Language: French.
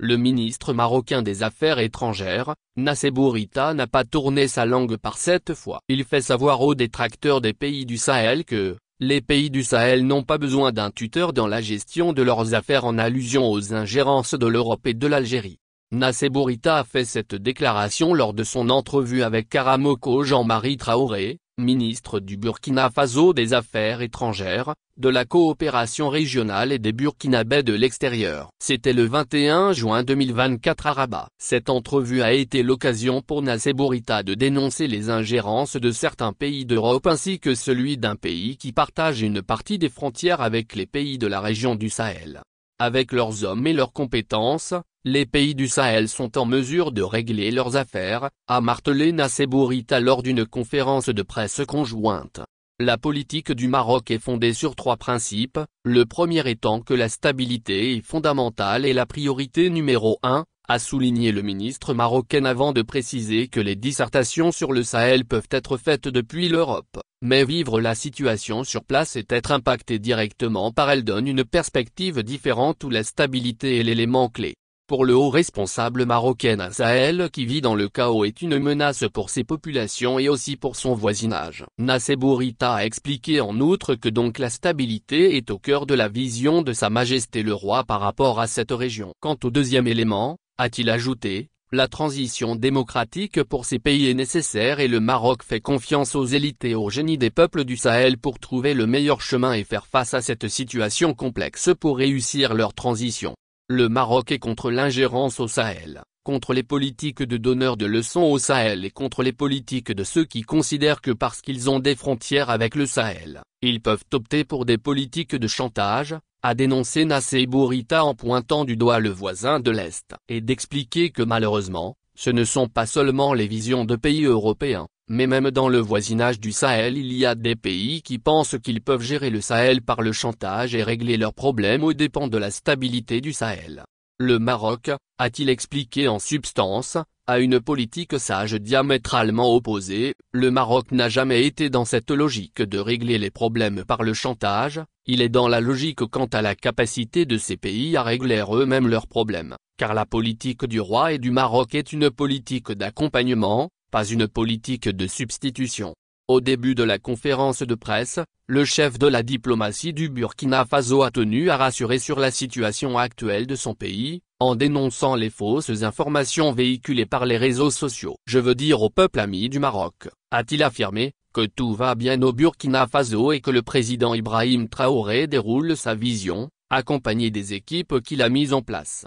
le ministre marocain des Affaires étrangères, Nassé Bourita n'a pas tourné sa langue par cette fois. Il fait savoir aux détracteurs des pays du Sahel que les pays du Sahel n'ont pas besoin d'un tuteur dans la gestion de leurs affaires en allusion aux ingérences de l'Europe et de l'Algérie. Nassé Bourita a fait cette déclaration lors de son entrevue avec Karamoko Jean-Marie Traoré, ministre du Burkina Faso des Affaires étrangères, de la coopération régionale et des Burkinabés de l'extérieur. C'était le 21 juin 2024 à Rabat. Cette entrevue a été l'occasion pour Nassé Bourita de dénoncer les ingérences de certains pays d'Europe ainsi que celui d'un pays qui partage une partie des frontières avec les pays de la région du Sahel. Avec leurs hommes et leurs compétences, les pays du Sahel sont en mesure de régler leurs affaires, a martelé Nassé Bourita lors d'une conférence de presse conjointe. La politique du Maroc est fondée sur 3 principes, le premier étant que la stabilité est fondamentale et la priorité numéro 1, a souligné le ministre marocain avant de préciser que les dissertations sur le Sahel peuvent être faites depuis l'Europe, mais vivre la situation sur place et être impacté directement par elle donne une perspective différente où la stabilité est l'élément clé. Pour le haut responsable marocain, un Sahel qui vit dans le chaos est une menace pour ses populations et aussi pour son voisinage. Nassé Bourita a expliqué en outre que donc la stabilité est au cœur de la vision de Sa Majesté le Roi par rapport à cette région. Quant au deuxième élément, a-t-il ajouté, la transition démocratique pour ces pays est nécessaire et le Maroc fait confiance aux élites et au génie des peuples du Sahel pour trouver le meilleur chemin et faire face à cette situation complexe pour réussir leur transition. Le Maroc est contre l'ingérence au Sahel, contre les politiques de donneurs de leçons au Sahel et contre les politiques de ceux qui considèrent que parce qu'ils ont des frontières avec le Sahel, ils peuvent opter pour des politiques de chantage, a dénoncé Nassé Bourita en pointant du doigt le voisin de l'Est, et d'expliquer que malheureusement, ce ne sont pas seulement les visions de pays européens, mais même dans le voisinage du Sahel il y a des pays qui pensent qu'ils peuvent gérer le Sahel par le chantage et régler leurs problèmes aux dépens de la stabilité du Sahel. Le Maroc, a-t-il expliqué en substance, a une politique sage diamétralement opposée. Le Maroc n'a jamais été dans cette logique de régler les problèmes par le chantage, il est dans la logique quant à la capacité de ces pays à régler eux-mêmes leurs problèmes, car la politique du roi et du Maroc est une politique d'accompagnement, pas une politique de substitution. Au début de la conférence de presse, le chef de la diplomatie du Burkina Faso a tenu à rassurer sur la situation actuelle de son pays, en dénonçant les fausses informations véhiculées par les réseaux sociaux. Je veux dire au peuple ami du Maroc, a-t-il affirmé, que tout va bien au Burkina Faso et que le président Ibrahim Traoré déroule sa vision, accompagné des équipes qu'il a mises en place.